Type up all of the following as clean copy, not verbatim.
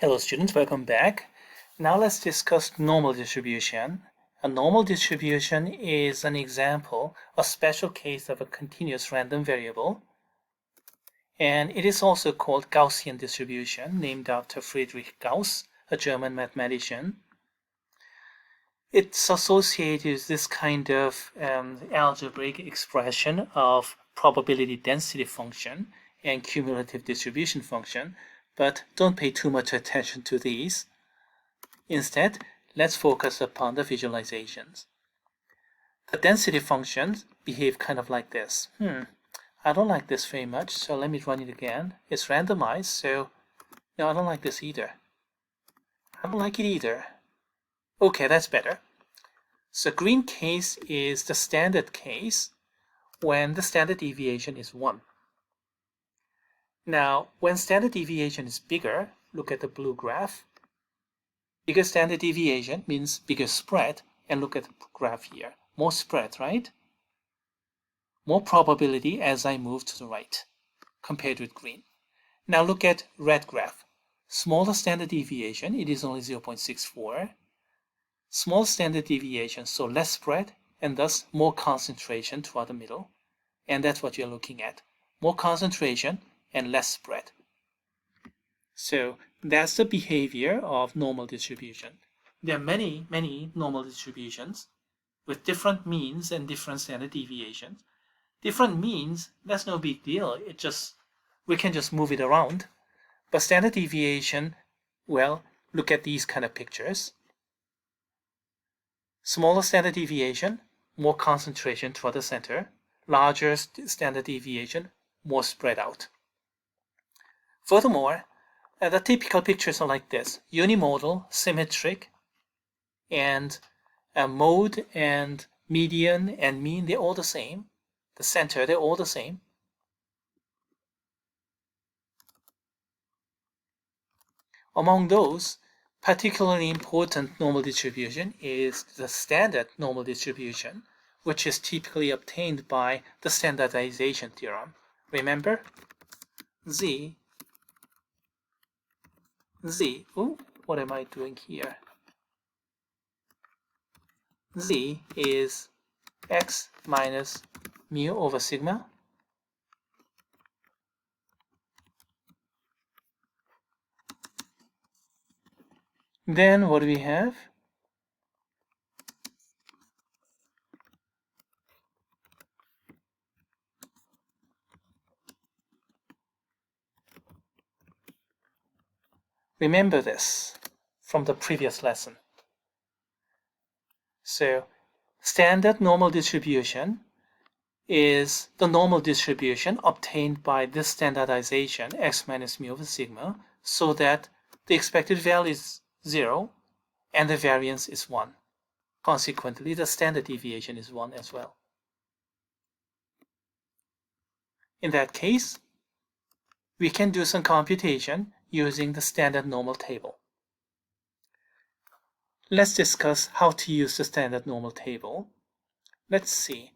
Hello students, welcome back. Now let's discuss normal distribution. A normal distribution is an example, a special case of a continuous random variable. And it is also called Gaussian distribution, named after Friedrich Gauss, a German mathematician. It's associated with this kind of algebraic expression of probability density function and cumulative distribution function, but don't pay too much attention to these. Instead, let's focus upon the visualizations. The density functions behave kind of like this. I don't like this very much, so let me run it again. It's randomized, so no, I don't like this either. I don't like it either. Okay, that's better. So green case is the standard case when the standard deviation is 1. Now, when standard deviation is bigger, look at the blue graph. Bigger standard deviation means bigger spread, and look at the graph here. More spread, right? More probability as I move to the right compared with green. Now look at red graph. Smaller standard deviation, it is only 0.64. Small standard deviation, so less spread, and thus more concentration toward the middle. And that's what you're looking at. More concentration and less spread. So that's the behavior of normal distribution. There are many normal distributions with different means and different standard deviations. Different means, that's no big deal. We can just move it around. But standard deviation, well, look at these kind of pictures. Smaller standard deviation, more concentration toward the center. Larger standard deviation, more spread out. Furthermore, the typical pictures are like this: unimodal, symmetric, and mode and median and mean, they're all the same. The center, they're all the same. Among those, particularly important normal distribution is the standard normal distribution, which is typically obtained by the standardization theorem. Remember? What am I doing here? Z is x minus mu over sigma. Then what do we have? Remember this from the previous lesson. So standard normal distribution is the normal distribution obtained by this standardization, x minus mu over sigma, so that the expected value is 0 and the variance is 1. Consequently, the standard deviation is 1 as well. In that case, we can do some computation using the standard normal table. Let's discuss how to use the standard normal table. Let's see.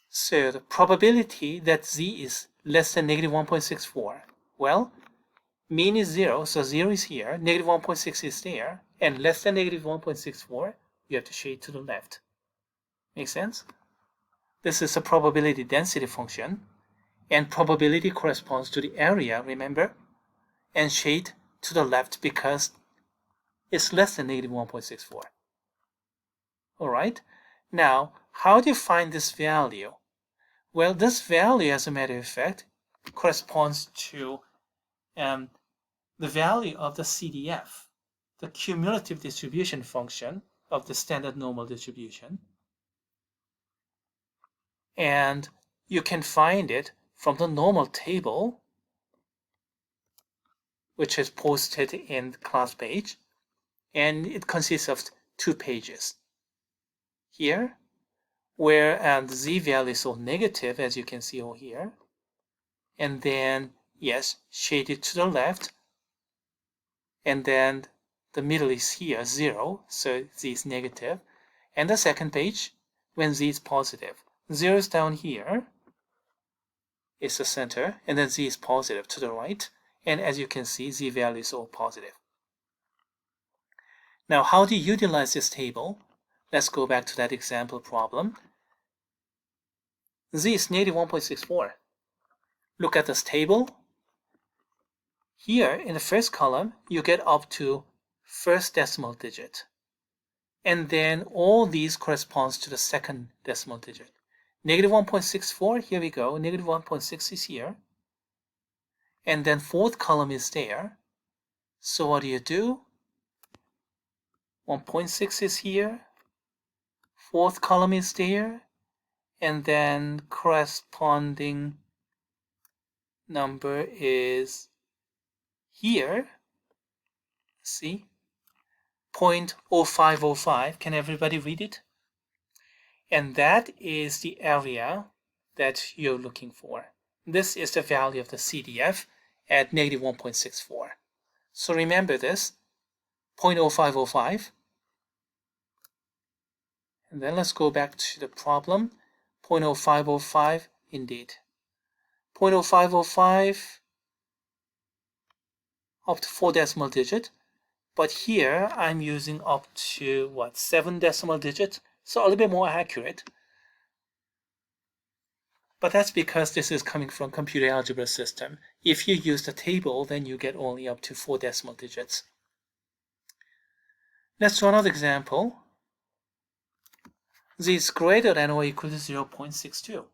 So the probability that z is less than negative 1.64. Well, mean is 0, so 0 is here, negative 1.6 is there, and less than negative 1.64, you have to shade to the left. Make sense? This is a probability density function, and probability corresponds to the area, remember? And shade to the left because it's less than negative 1.64. All right? Now, how do you find this value? Well, this value, as a matter of fact, corresponds to the value of the CDF, the cumulative distribution function of the standard normal distribution. And you can find it from the normal table, which is posted in the class page. And it consists of 2 pages. Here, where the z value is so negative, as you can see over here. And then, yes, shaded to the left. And then the middle is here, 0, so z is negative. And the second page, when z is positive. 0 is down here, is the center, and then z is positive to the right. And as you can see, Z value is all positive. Now, how do you utilize this table? Let's go back to that example problem. Z is negative 1.64. Look at this table. Here in the first column, you get up to first decimal digit. And then all these corresponds to the second decimal digit. Negative 1.64, here we go. Negative 1.6 is here. And then fourth column is there. So what do? 1.6 is here. Fourth column is there. And then corresponding number is here. See? 0.0505. Can everybody read it? And that is the area that you're looking for. This is the value of the CDF at negative 1.64. So remember this, 0.0505. And then let's go back to the problem. 0.0505, indeed. 0.0505 up to 4 decimal digit. But here I'm using up to 7 decimal digits, so a little bit more accurate. But that's because this is coming from computer algebra system. If you use the table, then you get only up to 4 decimal digits. Let's do another example. Z is greater than or equal to 0.62.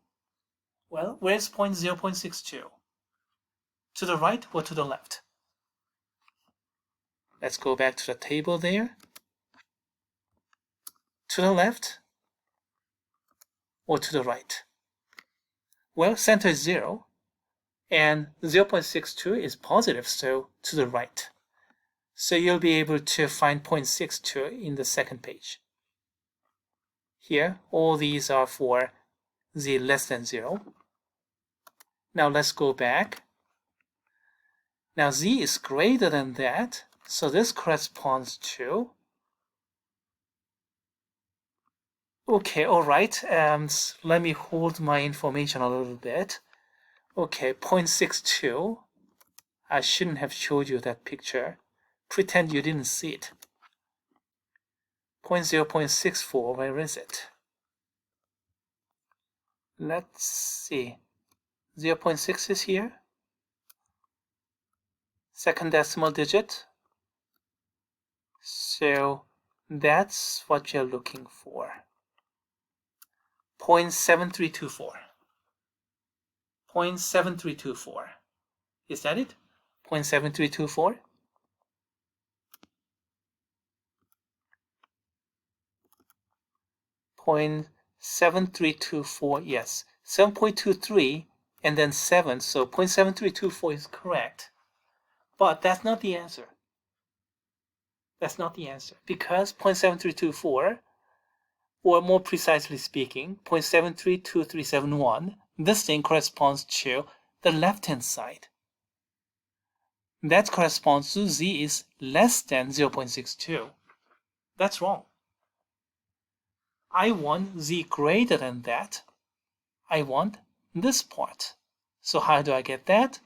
Well, where's 0.62? To the right or to the left? Let's go back to the table there. To the left or to the right? Well, center is 0, and 0.62 is positive, so to the right. So you'll be able to find 0.62 in the second page. Here, all these are for Z less than 0. Now let's go back. Now Z is greater than that, so this corresponds to, okay, all right, let me hold my information a little bit. Okay, 0.62, I shouldn't have showed you that picture. Pretend you didn't see it. 0.64, where is it? Let's see. 0.6 is here. Second decimal digit. So that's what you're looking for. 0.7324. 0.7324. Is that it? 0.7324? Point 7324, yes. 7.23 and then 7, so 0.7324 is correct. But that's not the answer. That's not the answer, because 0.7324, or more precisely speaking, 0.732371, this thing corresponds to the left-hand side. That corresponds to Z is less than 0.62. That's wrong. I want Z greater than that. I want this part. So how do I get that?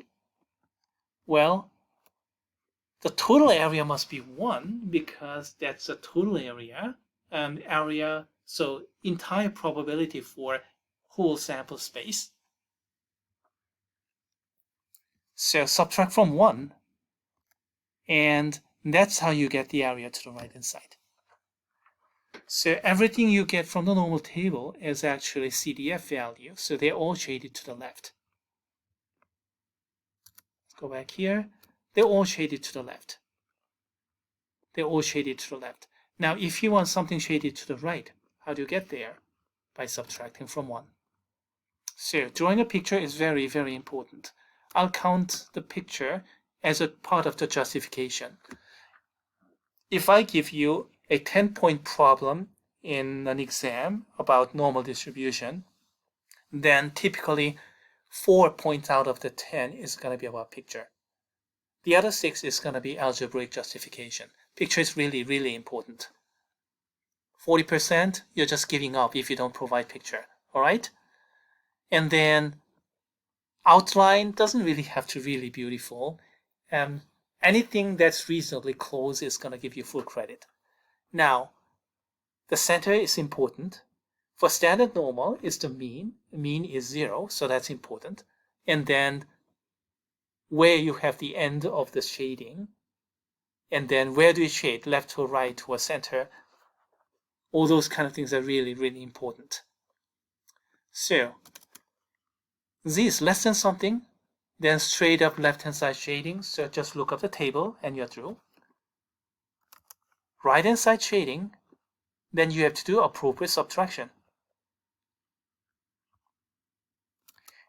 Well, the total area must be 1 because that's the total area. So entire probability for whole sample space. So subtract from 1, and that's how you get the area to the right-hand side. So everything you get from the normal table is actually CDF value, so they're all shaded to the left. Let's go back here. They're all shaded to the left. They're all shaded to the left. Now, if you want something shaded to the right, how do you get there? By subtracting from 1. So drawing a picture is very, very important. I'll count the picture as a part of the justification. If I give you a 10-point problem in an exam about normal distribution, then typically 4 points out of the 10 is going to be about picture. The other 6 is going to be algebraic justification. Picture is really, really important. 40%, you're just giving up if you don't provide picture, all right? And then outline doesn't really have to be really beautiful. anything that's reasonably close is going to give you full credit. Now, the center is important. For standard normal is the mean. Mean is 0, so that's important. And then where you have the end of the shading, and then where do you shade, left to right or center, all those kind of things are really, really important. So Z is less than something, then straight up left-hand side shading, so just look up the table and you're through. Right-hand side shading, then you have to do appropriate subtraction.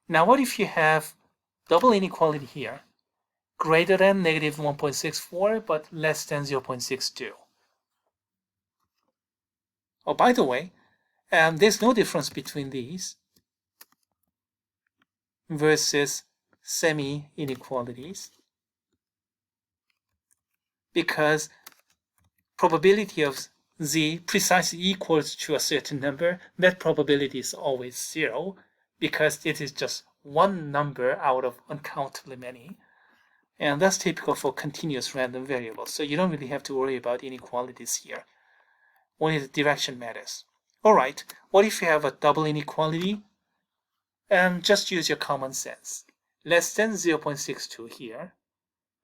Now what if you have double inequality here, greater than negative 1.64 but less than 0.62? Oh, by the way, there's no difference between these versus semi-inequalities, because probability of Z precisely equals to a certain number, that probability is always 0, because it is just one number out of uncountably many. And that's typical for continuous random variables, so you don't really have to worry about inequalities here. Only the direction matters. All right, what if you have a double inequality? Just use your common sense. Less than 0.62 here,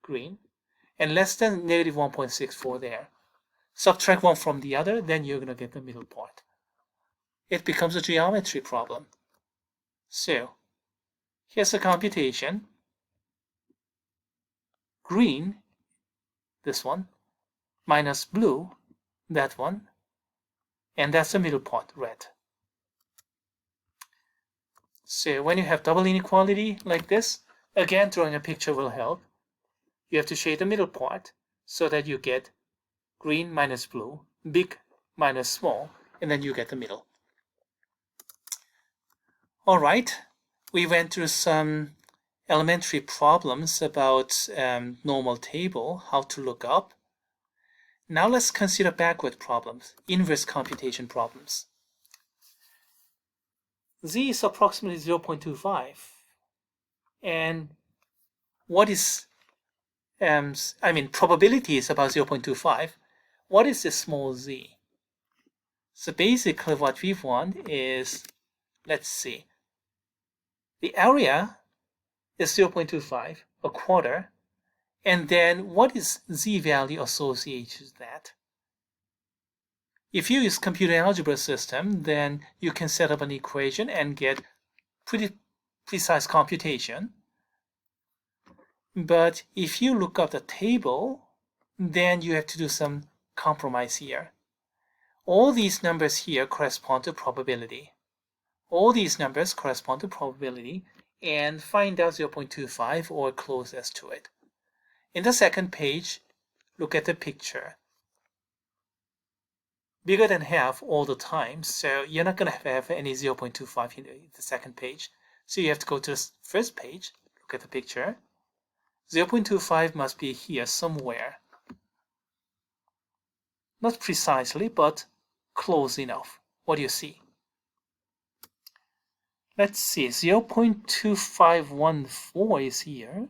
green, and less than negative 1.64 there. Subtract one from the other, then you're going to get the middle part. It becomes a geometry problem. So, here's a computation. Green, this one, minus blue, that one, and that's the middle part, red. So when you have double inequality like this, again, drawing a picture will help. You have to shade the middle part so that you get green minus blue, big minus small, and then you get the middle. All right, we went through some elementary problems about normal table, how to look up. Now let's consider backward problems, inverse computation problems. Z is approximately 0.25, and what is, probability is about 0.25. What is the small z? So basically what we want is, let's see, the area is 0.25, a quarter, and then what is z value associated with that? If you use computer algebra system, then you can set up an equation and get pretty precise computation. But if you look up the table, then you have to do some compromise here. All these numbers here correspond to probability. All these numbers correspond to probability, and find out 0.25 or closest to it. In the second page, look at the picture. Bigger than half all the time, so you're not going to have any 0.25 in the second page. So you have to go to the first page, look at the picture. 0.25 must be here somewhere. Not precisely, but close enough. What do you see? Let's see, 0.2514 is here,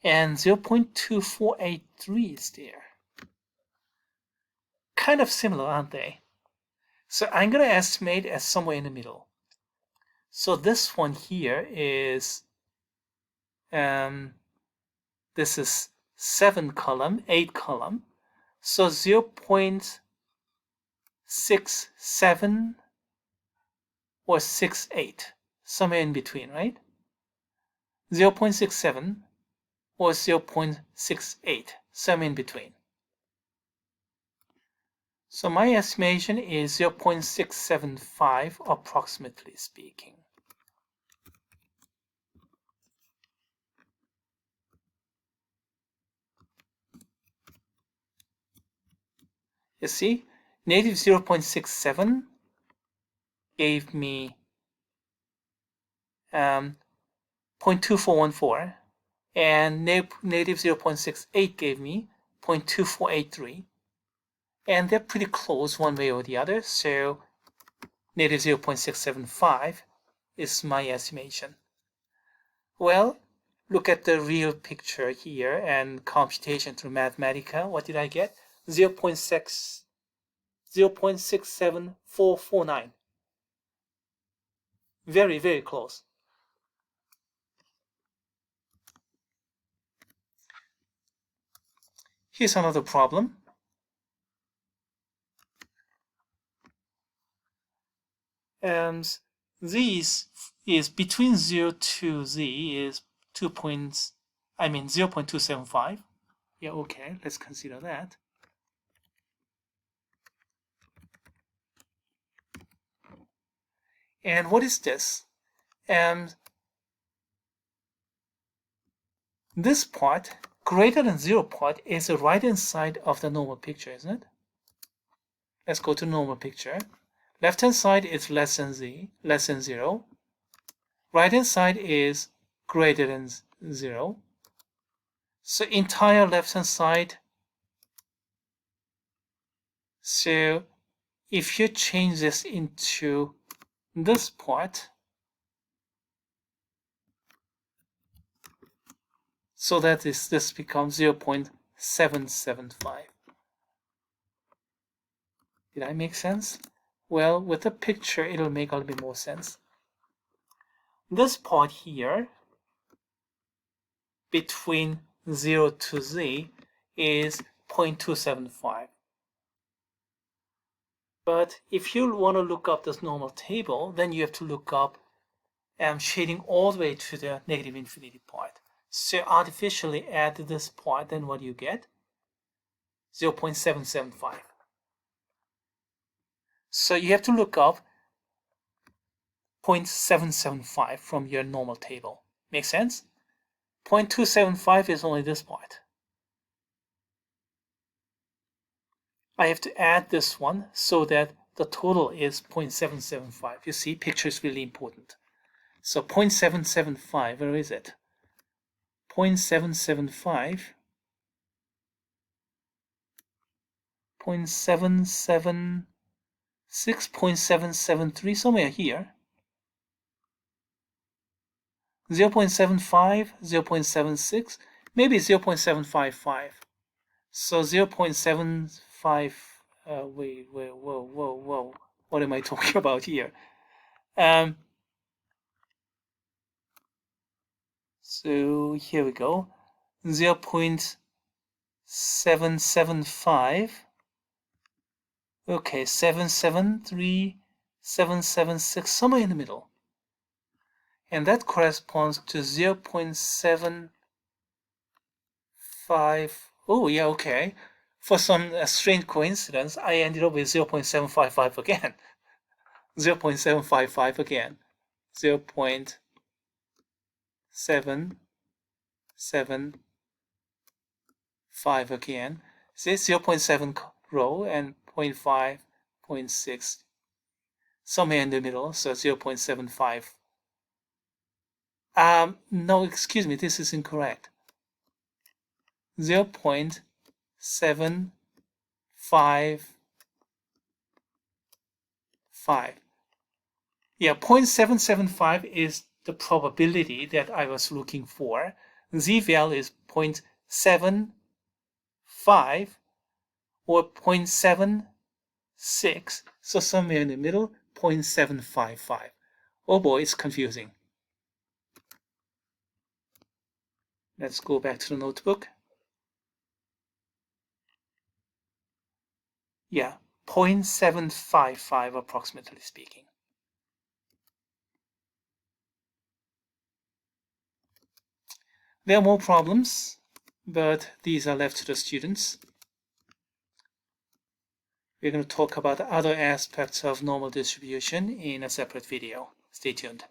and 0.2483 is there. Kind of similar, aren't they? So I'm going to estimate as somewhere in the middle. So this one here is, this is 7 column, 8 column. So 0.67 or 68, somewhere in between, right? 0.67 or 0.68, somewhere in between. So my estimation is 0.675, approximately speaking. You see, negative 0.67 gave me 0.2414, and negative 0.68 gave me 0.2483. And they're pretty close one way or the other, so negative 0.675 is my estimation. Well, look at the real picture here and computation through Mathematica. What did I get? 0.67449. Very, very close. Here's another problem. And z is between 0 to z is 0.275. Yeah, okay, let's consider that. And what is this? And this part, greater than 0 part, is the right-hand side of the normal picture, isn't it? Let's go to normal picture. Left-hand side is less than 0. Right-hand side is greater than 0. So entire left-hand side. So if you change this into this part, so that this becomes 0.775. Did I make sense? Well, with the picture, it'll make a little bit more sense. This part here, between 0 to z, is 0.275. But if you want to look up this normal table, then you have to look up shading all the way to the negative infinity part. So artificially add this part, then what do you get? 0.775. So you have to look up 0.775 from your normal table. Make sense? 0.275 is only this part. I have to add this one so that the total is 0.775. You see, picture is really important. So 0.775, where is it? 0.775, 0.776, 0.773, somewhere here. 0.75, 0.76, maybe 0.755. So 0.75, whoa. What am I talking about here? So here we go. 0.775. Okay, 773, 776, somewhere in the middle. And that corresponds to 0.75. Oh, yeah, okay. For some strange coincidence, I ended up with 0.755 again. 0.755 again. 0.775 again. This 0.7 row and 0.5, 0.6. Somewhere in the middle, so 0.75. No, excuse me, this is incorrect. 0.755. Yeah, 0.775 is the probability that I was looking for. Z value is 0.75 or 0.76. So somewhere in the middle, 0.755. Oh boy, it's confusing. Let's go back to the notebook. Yeah, 0.755 approximately speaking. There are more problems, but these are left to the students. We're going to talk about other aspects of normal distribution in a separate video. Stay tuned.